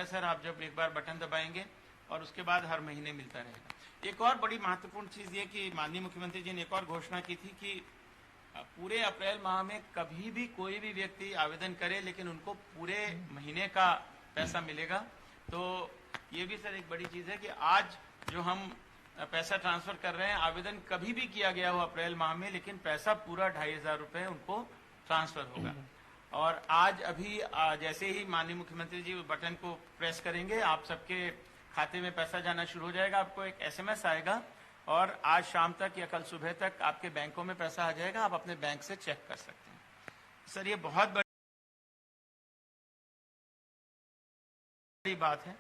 Sir आप जब एक बार बटन दबाएंगे और उसके बाद हर महीने मिलता रहेगा। एक और बड़ी महत्वपूर्ण चीज ये कि माननीय मुख्यमंत्री जी ने एक और घोषणा की थी कि पूरे अप्रैल माह में कभी भी कोई भी व्यक्ति आवेदन करे लेकिन उनको पूरे महीने का पैसा मिलेगा। तो ये भी सर एक बड़ी चीज है कि आज जो हम पैसा ट्रांसफर कर रहे हैं, आवेदन कभी भी किया गया हो अप्रैल माह में, लेकिन पैसा पूरा 2500 रुपए उनको ट्रांसफर होगा। और आज अभी जैसे ही माननीय मुख्यमंत्री जी बटन को प्रेस करेंगे, आप सबके खाते में पैसा जाना शुरू हो जाएगा। आपको एक SMS आएगा और आज शाम तक या कल सुबह तक आपके बैंकों में पैसा आ जाएगा। आप अपने बैंक से चेक कर सकते हैं। सर ये बहुत बड़ी बात है।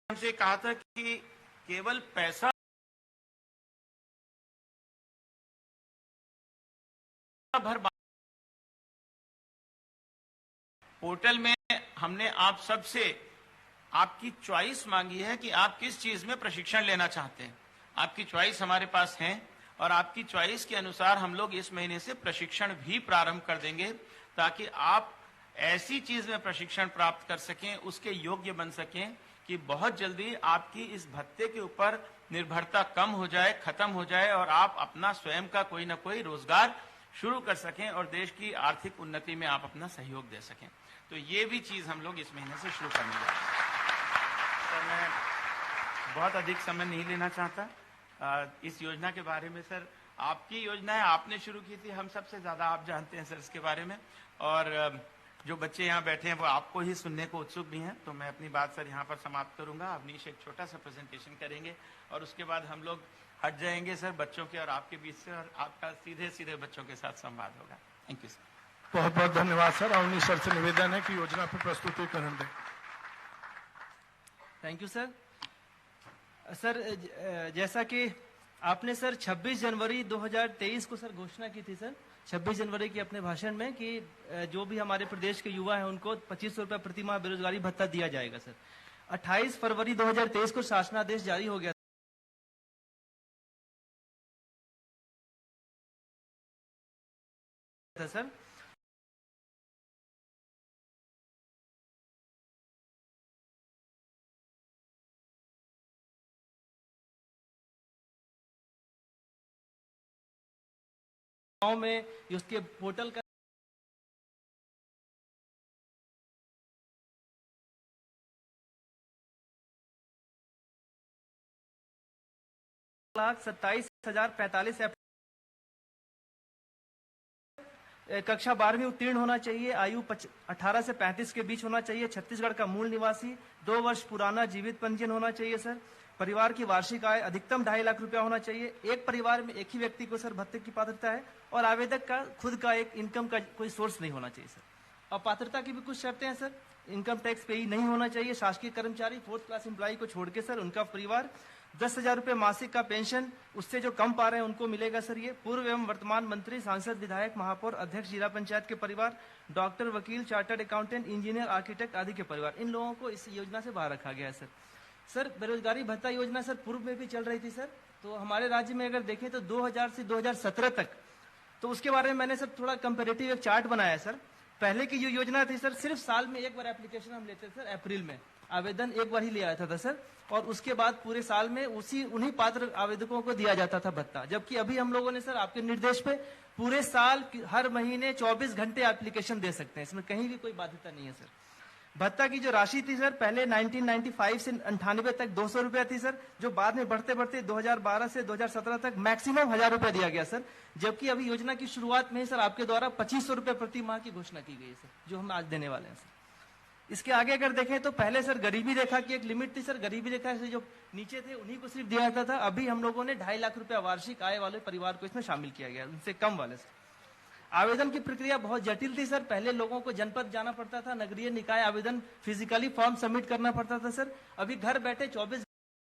हमसे कहा था कि केवल पैसा भर पोर्टल में हमने आप सबसे आपकी चॉइस मांगी है कि आप किस चीज में प्रशिक्षण लेना चाहते हैं। आपकी चॉइस हमारे पास है और आपकी चॉइस के अनुसार हम लोग इस महीने से प्रशिक्षण भी प्रारंभ कर देंगे ताकि आप ऐसी चीज में प्रशिक्षण प्राप्त कर सकें, उसके योग्य बन सकें कि बहुत जल्दी आपकी इस भत्ते के ऊपर निर्भरता कम हो जाए, खत्म हो जाए और आप अपना स्वयं का कोई ना कोई रोजगार शुरू कर सकें और देश की आर्थिक उन्नति में आप अपना सहयोग दे सकें। तो ये भी चीज हम लोग इस महीने से शुरू करने जा रहे हैं। सर मैं बहुत अधिक समय नहीं लेना चाहता इस योजना के बारे में। सर आपकी योजना है, आपने शुरू की थी, हम सबसे ज्यादा आप जानते हैं सर इसके बारे में। और जो बच्चे यहाँ बैठे हैं वो आपको ही सुनने को उत्सुक भी हैं। तो मैं अपनी बात सर यहाँ पर समाप्त करूंगा। अवनीश एक छोटा सा प्रेजेंटेशन करेंगे और उसके बाद हम लोग हट जाएंगे सर बच्चों के और आपके बीच से, और आपका सीधे सीधे बच्चों के साथ संवाद होगा। Thank you sir. बहुत बहुत धन्यवाद सर। अवनीश सर से निवेदन है कि योजना पर प्रस्तुतिकरण दें। Thank you sir. सर जैसा कि आपने सर 26 जनवरी 2023 को सर घोषणा की थी सर, 26 जनवरी की अपने भाषण में कि जो भी हमारे प्रदेश के युवा हैं उनको 2500 रुपये प्रति माह बेरोजगारी भत्ता दिया जाएगा सर। 28 फरवरी 2023 को शासनादेश जारी हो गया था सर। गाँव में उसके पोर्टल का $1,27,045 कक्षा 12वीं उत्तीर्ण होना चाहिए, आयु 18 से 35 के बीच होना चाहिए, छत्तीसगढ़ का मूल निवासी, 2 वर्ष पुराना जीवित पंजीयन होना चाहिए सर। परिवार की वार्षिक आय अधिकतम 2.5 लाख रुपया होना चाहिए। एक परिवार में एक ही व्यक्ति को सर भत्ते की पात्रता है और आवेदक का खुद का एक इनकम का कोई सोर्स नहीं होना चाहिए सर। और पात्रता की भी कुछ शर्तें हैं सर। इनकम टैक्स पेई नहीं होना चाहिए। शासकीय कर्मचारी, 4th क्लास एम्प्लॉय को छोड़ के सर उनका परिवार, 10,000 रुपये मासिक का पेंशन, उससे जो कम पा रहे हैं उनको मिलेगा सर। ये पूर्व एवं वर्तमान मंत्री, सांसद, विधायक, महापौर, अध्यक्ष जिला पंचायत के परिवार, डॉक्टर, वकील, चार्टर्ड अकाउंटेंट, इंजीनियर, आर्किटेक्ट आदि के परिवार, इन लोगों को इस योजना से बाहर रखा गया है सर। सर बेरोजगारी भत्ता योजना सर पूर्व में भी चल रही थी सर। तो हमारे राज्य में अगर देखें तो 2000 से 2017 तक, तो उसके बारे में मैंने सर थोड़ा कंपेरेटिव एक चार्ट बनाया सर। पहले की जो योजना थी सर, सिर्फ साल में एक बार एप्लीकेशन हम लेते थे सर, अप्रैल में आवेदन एक बार ही ले आया था सर, और उसके बाद पूरे साल में उन्हीं पात्र आवेदकों को दिया जाता था भत्ता। जबकि अभी हम लोगों ने सर आपके निर्देश पे पूरे साल हर महीने 24 घंटे एप्लीकेशन दे सकते हैं, इसमें कहीं भी कोई बाध्यता नहीं है सर। भत्ता की जो राशि थी सर, पहले 1995 से 98 तक 200 रुपया थी सर, जो बाद में बढ़ते बढ़ते 2012 से 2017 तक मैक्सिमम 1000 रुपया दिया गया सर। जबकि अभी योजना की शुरुआत में ही सर आपके द्वारा 2500 रुपये प्रति माह की घोषणा की गई है सर, जो हम आज देने वाले हैं सर। इसके आगे अगर देखें तो पहले सर गरीबी रेखा की एक लिमिट थी सर, गरीबी रेखा से जो नीचे थे उन्हीं को सिर्फ दिया जाता था। अभी हम लोगों ने 2.5 लाख रुपया वार्षिक आय वाले परिवार को इसमें शामिल किया गया, उनसे कम वाले सर। आवेदन की प्रक्रिया बहुत जटिल थी सर। पहले लोगों को जनपद जाना पड़ता था, नगरीय निकाय आवेदन फिजिकली फॉर्म सबमिट करना पड़ता था सर। अभी घर बैठे 24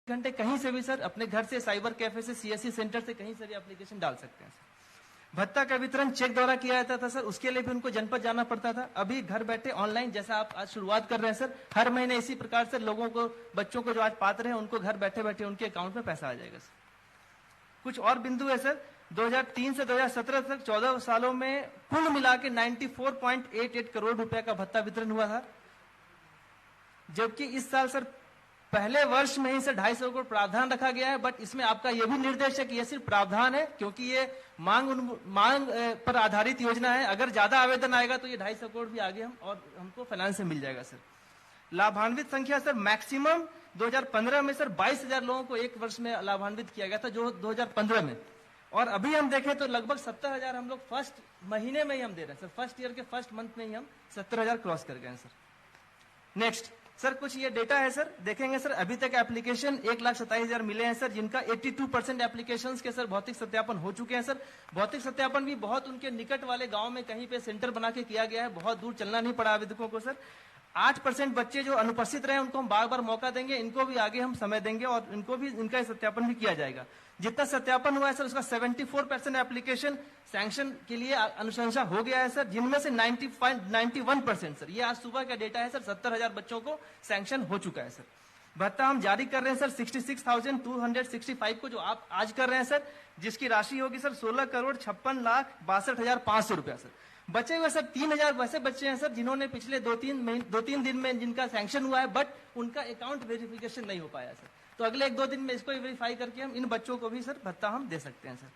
घंटे कहीं से भी सर, अपने घर से, साइबर कैफे से, CSC सेंटर से कहीं से भी एप्लीकेशन डाल सकते हैं सर। भत्ता का वितरण चेक द्वारा किया जाता था सर, उसके लिए भी उनको जनपद जाना पड़ता था। अभी घर बैठे ऑनलाइन, जैसा आप आज शुरुआत कर रहे हैं सर, हर महीने इसी प्रकार से लोगों को, बच्चों को जो आज पात्र हैं उनको घर बैठे बैठे उनके अकाउंट में पैसा आ जाएगा सर। कुछ और बिंदु है सर। 2003 से 2017 तक 14 सालों में कुल मिला के 94.88 करोड़ रुपए का भत्ता वितरण हुआ था। जबकि इस साल सर पहले वर्ष में ही सर 250 करोड़ प्रावधान रखा गया है, बट इसमें आपका यह भी निर्देश है कि यह सिर्फ प्रावधान है, क्योंकि ये मांग पर आधारित योजना है। अगर ज्यादा आवेदन आएगा तो ये 250 करोड़ भी आगे हमको फाइनेंस से मिल जाएगा सर। लाभान्वित संख्या सर मैक्सिमम 2015 में सर 22,000 लोगों को एक वर्ष में लाभान्वित किया गया था, जो 2015 में, और अभी हम देखें तो लगभग 70,000 हम लोग फर्स्ट महीने में ही हम दे रहे हैं सर। फर्स्ट ईयर के फर्स्ट मंथ में ही हम 70,000 क्रॉस कर गए हैं सर। नेक्स्ट सर कुछ ये डेटा है सर, देखेंगे सर। अभी तक एप्लीकेशन 1,27,000 मिले हैं सर, जिनका 82% एप्लीकेशंस के सर भौतिक सत्यापन हो चुके हैं सर। भौतिक सत्यापन भी बहुत उनके निकट वाले गांव में कहीं पे सेंटर बना के किया गया है, बहुत दूर चलना नहीं पड़ा आवेदकों को सर। 8% बच्चे जो अनुपस्थित रहे उनको हम बार बार मौका देंगे, इनको भी आगे हम समय देंगे और इनको भी इनका सत्यापन भी किया जाएगा। जितना सत्यापन हुआ है सर उसका 74% एप्लीकेशन सैंक्शन के लिए अनुशंसा हो गया है सर, जिनमें से 91% सर, ये आज सुबह का डेटा है सर, 70,000 बच्चों को सैंक्शन हो चुका है सर। भत्ता हम जारी कर रहे हैं सर 66,265 को, जो आप आज कर रहे हैं सर, जिसकी राशि होगी सर 16,56,62,500 रुपया सर। बचे हुए सर 3,000 वैसे बच्चे हैं सर जिन्होंने पिछले 2-3 दिन में जिनका सैंक्शन हुआ है, बट उनका अकाउंट वेरिफिकेशन नहीं हो पाया सर। तो अगले 1-2 दिन में इसको वेरीफाई करके हम इन बच्चों को भी सर भत्ता हम दे सकते हैं सर।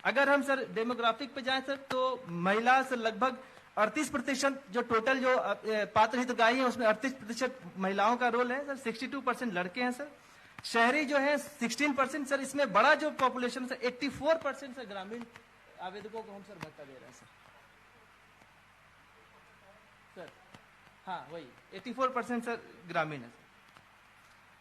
अगर हम सर डेमोग्राफिक पे जाएं सर, तो महिला सर लगभग 38%, जो टोटल जो पात्र हितग्राही है उसमें 38% महिलाओं का रोल है सर। 62% लड़के हैं सर। शहरी जो है 16% सर। इसमें बड़ा जो पॉपुलेशन सर 84% सर ग्रामीण आवेदकों को हम सर भत्ता दे रहे हैं सर। हाँ वही 84% सर ग्रामीण है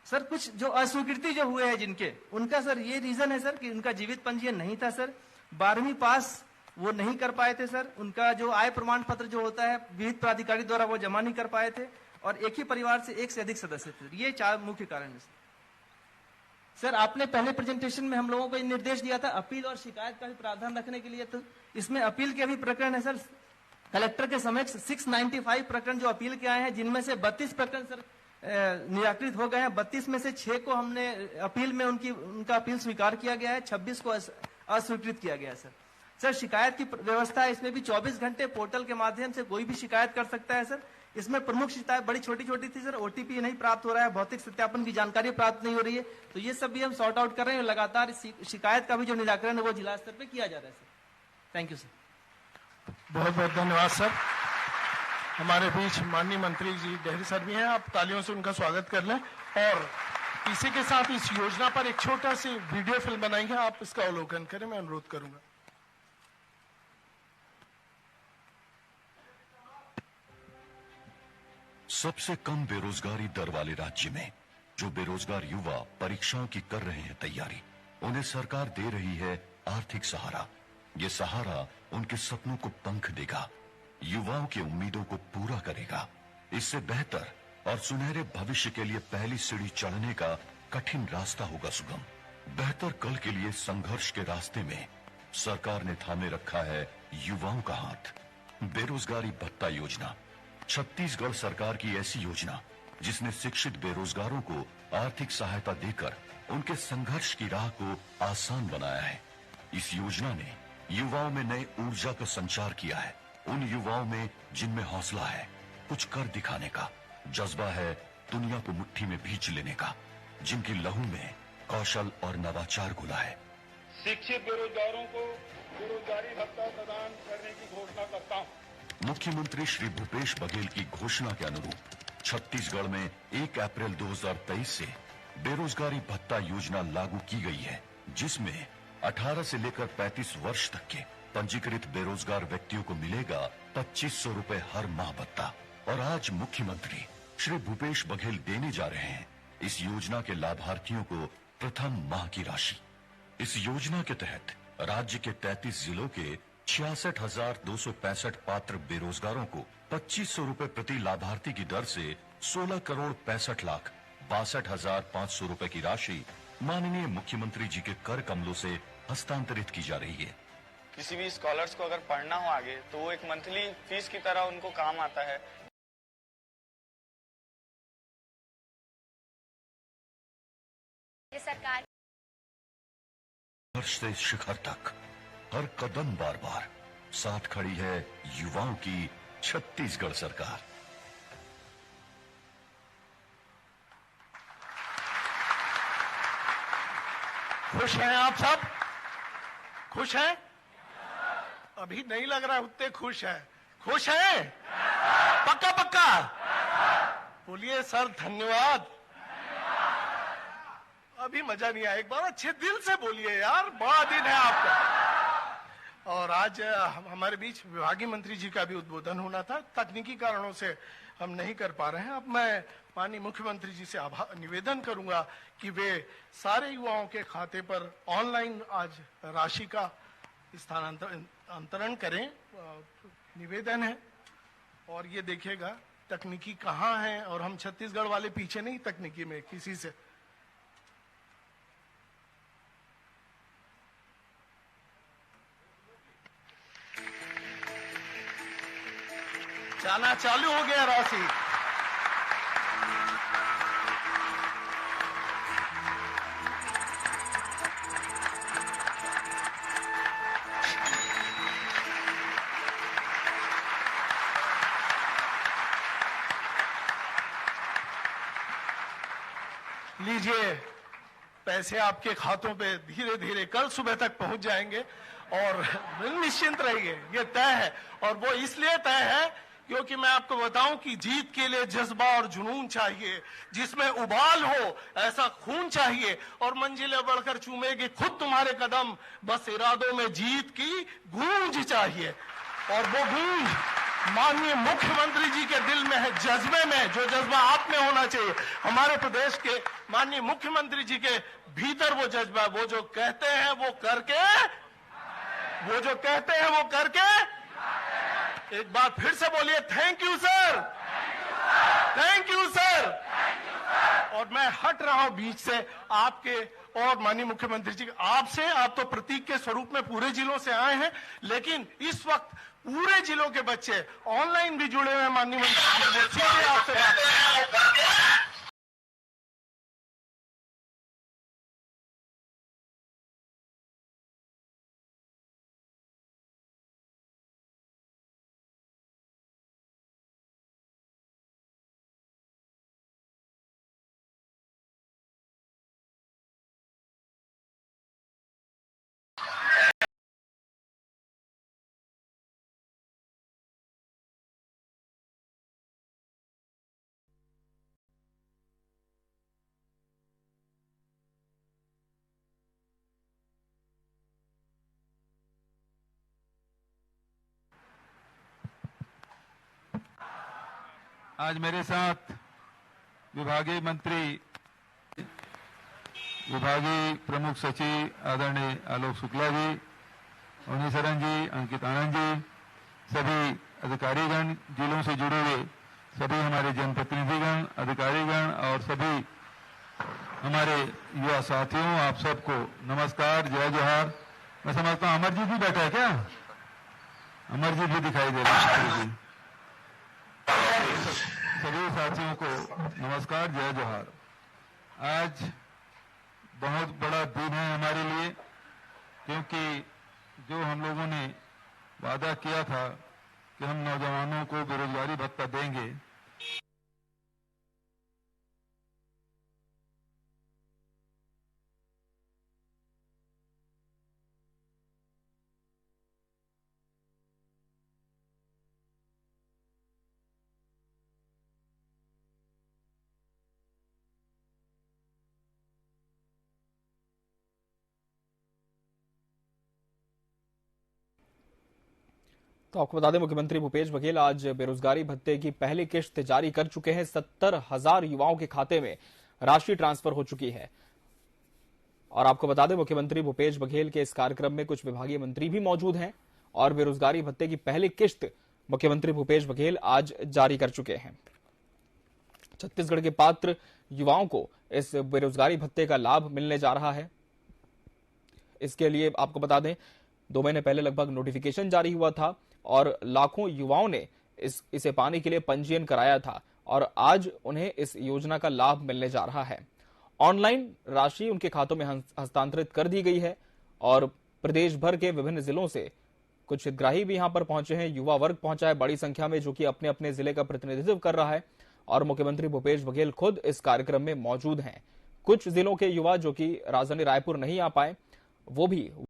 सर। कुछ जो अस्वीकृति जो हुए हैं जिनके, उनका सर ये रीजन है सर कि उनका जीवित पंजीयन नहीं था सर, 12वीं पास वो नहीं कर पाए थे सर, उनका जो आय प्रमाण पत्र जो होता है विहित प्राधिकारी द्वारा वो जमा नहीं कर पाए थे, और एक ही परिवार से एक से अधिक सदस्य थे। ये 4 मुख्य कारण है सर। आपने पहले प्रेजेंटेशन में हम लोगों को निर्देश दिया था अपील और शिकायत का भी प्रावधान रखने के लिए, तो इसमें अपील के भी प्रकरण है सर। कलेक्टर के समक्ष 695 प्रकरण जो अपील के आए हैं, जिनमें से 32 प्रकरण सर निराकृत हो गए हैं। 32 में से 6 को हमने अपील में उनका अपील स्वीकार किया गया है, 26 को अस्वीकृत किया गया है सर। सर शिकायत की व्यवस्था है, इसमें भी 24 घंटे पोर्टल के माध्यम से कोई भी शिकायत कर सकता है सर। इसमें प्रमुख शिकायत बड़ी छोटी थी सर, ओटीपी नहीं प्राप्त हो रहा है, भौतिक सत्यापन की जानकारी प्राप्त नहीं हो रही है, तो ये सब भी हम सॉर्ट आउट कर रहे हैं। लगातार शिकायत का भी जो निराकरण है वो जिला स्तर पर किया जा रहा है सर। Thank you sir. बहुत बहुत धन्यवाद सर। हमारे बीच माननीय मंत्री जी डेहरी सर भी हैं, आप तालियों से उनका स्वागत कर लें। और इसी के साथ इस योजना पर एक छोटा सी वीडियो फिल्म बनाएंगे, आप इसका अवलोकन करें, मैं अनुरोध करूंगा। सबसे कम बेरोजगारी दर वाले राज्य में जो बेरोजगार युवा परीक्षाओं की कर रहे हैं तैयारी, उन्हें सरकार दे रही है आर्थिक सहारा। ये सहारा उनके सपनों को पंख देगा, युवाओं की उम्मीदों को पूरा करेगा। इससे बेहतर और सुनहरे भविष्य के लिए पहली सीढ़ी चढ़ने का कठिन रास्ता होगा सुगम। बेहतर कल के लिए संघर्ष के रास्ते में सरकार ने थामे रखा है युवाओं का हाथ। बेरोजगारी भत्ता योजना छत्तीसगढ़ सरकार की ऐसी योजना जिसने शिक्षित बेरोजगारों को आर्थिक सहायता देकर उनके संघर्ष की राह को आसान बनाया है। इस योजना ने युवाओं में नए ऊर्जा का संचार किया है, उन युवाओं में जिनमें हौसला है, कुछ कर दिखाने का जज्बा है, दुनिया को मुट्ठी में भींच लेने का, जिनकी लहू में कौशल और नवाचार घुला है। शिक्षित बेरोजगारों को बेरोजगारी भत्ता प्रदान करने की घोषणा करता हूं। मुख्यमंत्री श्री भूपेश बघेल की घोषणा के अनुरूप छत्तीसगढ़ में 1 अप्रैल 2023 से बेरोजगारी भत्ता योजना लागू की गई है, जिसमें 18 से लेकर 35 वर्ष तक के पंजीकृत बेरोजगार व्यक्तियों को मिलेगा 2500 रुपए हर माह भत्ता। और आज मुख्यमंत्री श्री भूपेश बघेल देने जा रहे हैं इस योजना के लाभार्थियों को प्रथम माह की राशि। इस योजना के तहत राज्य के 33 जिलों के 66,265 पात्र बेरोजगारों को 2500 रुपए प्रति लाभार्थी की दर से 16,65,62,500 रुपए की राशि माननीय मुख्यमंत्री जी के कर कमलों से हस्तांतरित की जा रही है। किसी भी स्कॉलर्स को अगर पढ़ना हो आगे तो वो एक मंथली फीस की तरह उनको काम आता है। ये सरकार हर्ष से शिखर तक हर कदम बार बार साथ खड़ी है युवाओं की छत्तीसगढ़ सरकार। खुश हैं आप सब? खुश हैं? अभी नहीं लग रहा उतने खुश हैं। खुश हैं? पक्का पक्का बोलिए सर धन्यवाद। अभी मजा नहीं आया, एक बार अच्छे दिल से बोलिए यार, बड़ा दिन है आपका। और आज हमारे बीच विभागीय मंत्री जी का भी उद्बोधन होना था, तकनीकी कारणों से हम नहीं कर पा रहे हैं। अब मैं माननीय मुख्यमंत्री जी से निवेदन करूंगा कि वे सारे युवाओं के खाते पर ऑनलाइन आज राशि का स्थानांतरण करें। निवेदन है। और ये देखिएगा तकनीकी कहाँ है, और हम छत्तीसगढ़ वाले पीछे नहीं तकनीकी में किसी से। जाना चालू हो गया राशि। लीजिए, पैसे आपके खातों पे धीरे धीरे कल सुबह तक पहुंच जाएंगे और निश्चिंत रहिए, ये तय है। और वो इसलिए तय है क्योंकि मैं आपको बताऊं कि जीत के लिए जज्बा और जुनून चाहिए, जिसमें उबाल हो ऐसा खून चाहिए, और मंजिलें बढ़कर चूमेगी खुद तुम्हारे कदम, बस इरादों में जीत की गूंज चाहिए। और वो गूंज माननीय मुख्यमंत्री जी के दिल में है, जज्बे में, जो जज्बा आप में होना चाहिए। हमारे प्रदेश के माननीय मुख्यमंत्री जी के भीतर वो जज्बा, वो जो कहते हैं वो करके, वो जो कहते हैं वो करके। एक बार फिर से बोलिए, thank you sir, thank you sir. और मैं हट रहा हूं बीच से आपके और माननीय मुख्यमंत्री जी, आपसे। आप तो प्रतीक के स्वरूप में पूरे जिलों से आए हैं, लेकिन इस वक्त पूरे जिलों के बच्चे ऑनलाइन भी जुड़े हुए हैं। माननीय मंत्री जी, सीधे आपसे बात। आज मेरे साथ विभागीय मंत्री, विभागीय प्रमुख सचिव आदरणीय आलोक शुक्ला जी, उन्नी सरन जी, अंकित आनंद जी, सभी अधिकारीगण, जिलों से जुड़े हुए सभी हमारे जनप्रतिनिधिगण, अधिकारीगण और सभी हमारे युवा साथियों, आप सबको नमस्कार, जय जोहार। मैं समझता हूं अमर जी भी बैठा है क्या? अमर जी भी दिखाई दे रहे हैं। सभी साथियों को नमस्कार, जय जोहार। आज बहुत बड़ा दिन है हमारे लिए, क्योंकि जो हम लोगों ने वादा किया था कि हम नौजवानों को बेरोजगारी भत्ता देंगे, तो आपको बता दें, मुख्यमंत्री भूपेश बघेल आज बेरोजगारी भत्ते की पहली किश्त जारी कर चुके हैं। 70,000 युवाओं के खाते में राशि ट्रांसफर हो चुकी है। और आपको बता दें, मुख्यमंत्री भूपेश बघेल के इस कार्यक्रम में कुछ विभागीय मंत्री भी मौजूद हैं और बेरोजगारी भत्ते की पहली किश्त मुख्यमंत्री भूपेश बघेल आज जारी कर चुके हैं। छत्तीसगढ़ के पात्र युवाओं को इस बेरोजगारी भत्ते का लाभ मिलने जा रहा है। इसके लिए आपको बता दें, 2 महीने पहले लगभग नोटिफिकेशन जारी हुआ था और लाखों युवाओं ने इसे पाने के लिए पंजीयन कराया था और आज उन्हें इस योजना का लाभ मिलने जा रहा है। ऑनलाइन राशि उनके खातों में हस्तांतरित कर दी गई है और प्रदेश भर के विभिन्न जिलों से कुछ हितग्राही भी यहां पर पहुंचे हैं। युवा वर्ग पहुंचा है बड़ी संख्या में, जो कि अपने अपने जिले का प्रतिनिधित्व कर रहा है और मुख्यमंत्री भूपेश बघेल खुद इस कार्यक्रम में मौजूद हैं। कुछ जिलों के युवा जो कि राजधानी रायपुर नहीं आ पाए वो भी